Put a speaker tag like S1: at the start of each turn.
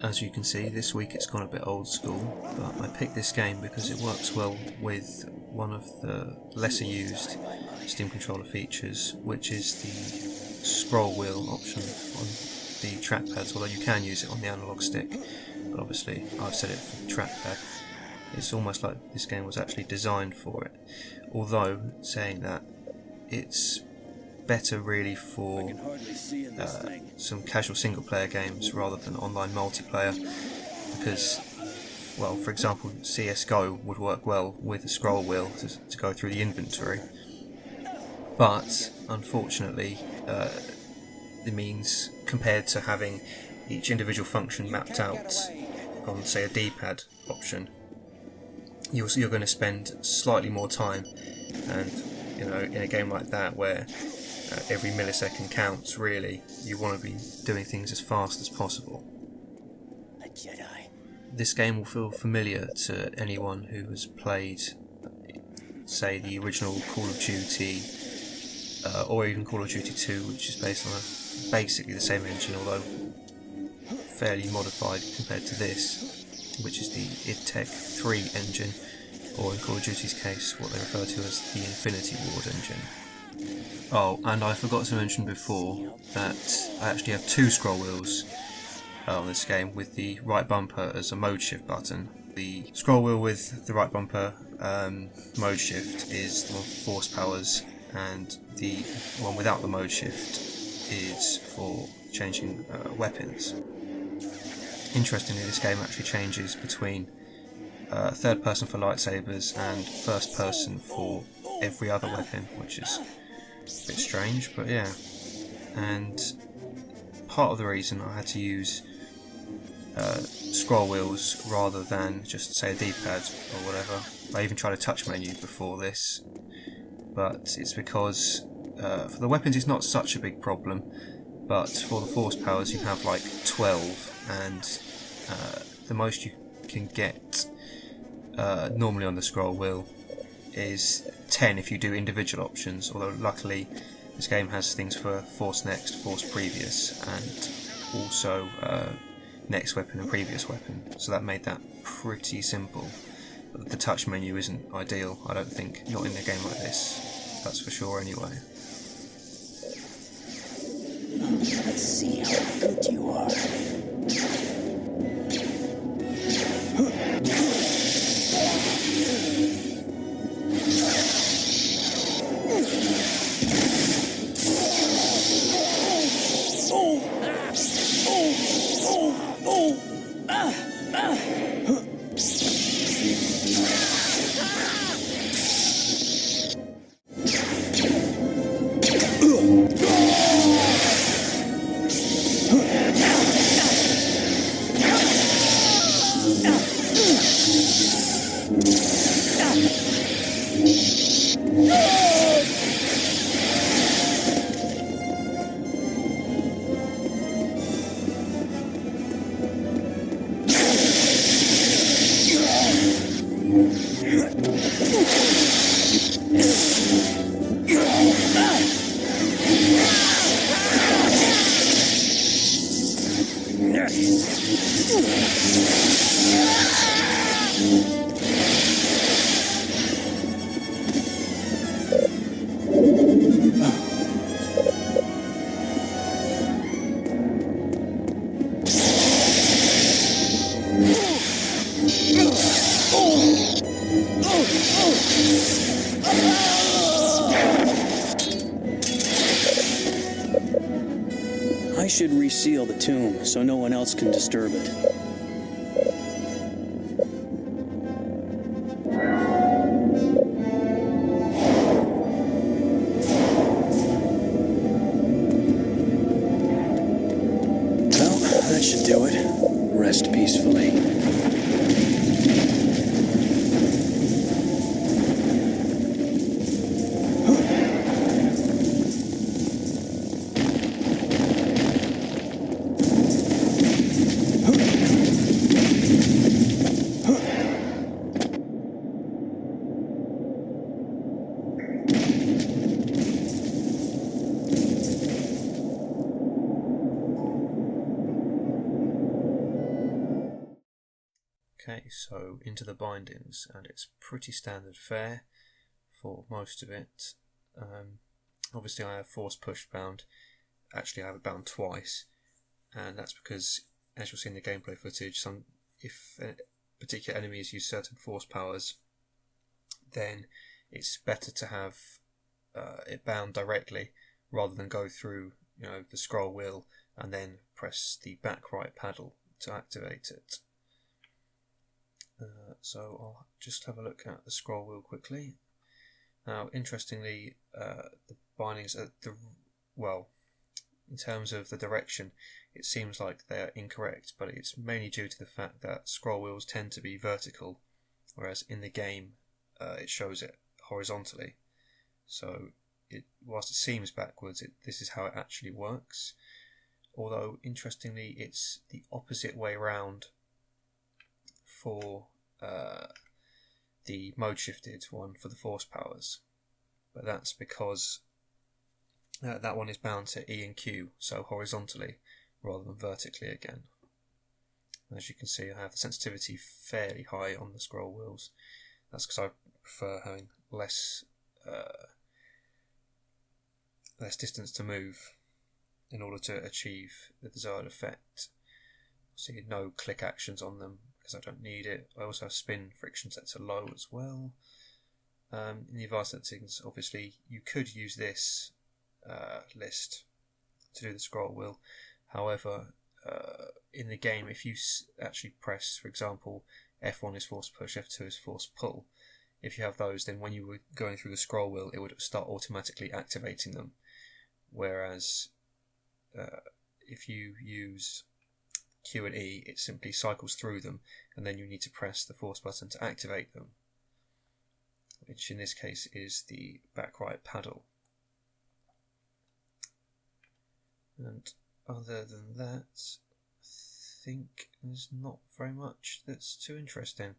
S1: As you can see, this week it's gone a bit old school, but I picked this game because it works well with one of the lesser used Steam controller features, which is the scroll wheel option on the trackpads, although you can use it on the analog stick, but obviously I've set it for the trackpad. It's almost like this game was actually designed for it, although saying that, it's better really for some casual single player games rather than online multiplayer, because, well, for example, CSGO would work well with a scroll wheel to go through the inventory, but unfortunately it means, compared to having each individual function mapped out on, say, a D-pad option, you're going to spend slightly more time, and in a game like that where every millisecond counts, really, you want to be doing things as fast as possible.
S2: A Jedi.
S1: This game will feel familiar to anyone who has played, say, the original Call of Duty, or even Call of Duty 2, which is based on basically the same engine, although fairly modified compared to this, which is the id Tech 3 engine, or in Call of Duty's case, what they refer to as the Infinity Ward engine. Oh, and I forgot to mention before that I actually have two scroll wheels on this game, with the right bumper as a mode shift button. The scroll wheel with the right bumper mode shift is the one for force powers, and the one without the mode shift is for changing weapons. Interestingly, this game actually changes between third person for lightsabers and first person for every other weapon, which is a bit strange, but yeah. And part of the reason I had to use scroll wheels rather than just, say, a D-pad or whatever, I even tried a touch menu before this, but it's because for the weapons it's not such a big problem, but for the force powers you have like 12, and the most you can get normally on the scroll wheel is 10 if you do individual options, although luckily this game has things for force next, force previous, and also next weapon and previous weapon, so that made that pretty simple. But the touch menu isn't ideal, I don't think, not in a game like this, that's for sure anyway.
S2: Let's see how good you are. I should reseal the tomb so no one else can disturb it. Well, that should do it. Rest peacefully.
S1: Okay, so into the bindings, and it's pretty standard fare for most of it. Obviously I have force push bound. Actually I have it bound twice, and that's because, as you'll see in the gameplay footage, if particular enemies use certain force powers, then it's better to have it bound directly rather than go through the scroll wheel and then press the back right paddle to activate it. So I'll just have a look at the scroll wheel quickly. Now, interestingly, the bindings are in terms of the direction, it seems like they're incorrect, but it's mainly due to the fact that scroll wheels tend to be vertical, whereas in the game it shows it horizontally. So whilst it seems backwards, this is how it actually works. Although, interestingly, it's the opposite way around for the mode shifted one for the force powers, but that's because that one is bound to E and Q, so horizontally rather than vertically again. As you can see, I have the sensitivity fairly high on the scroll wheels. That's because I prefer having less distance to move in order to achieve the desired effect. See, no click actions on them because I don't need it. I also have spin friction set to low as well. In the advanced settings, obviously, you could use this list to do the scroll wheel. However, in the game, if you actually press, for example, F1 is force push, F2 is force pull, if you have those, then when you were going through the scroll wheel, it would start automatically activating them. Whereas if you use Q and E, it simply cycles through them, and then you need to press the force button to activate them, which in this case is the back right paddle. And other than that, I think there's not very much that's too interesting.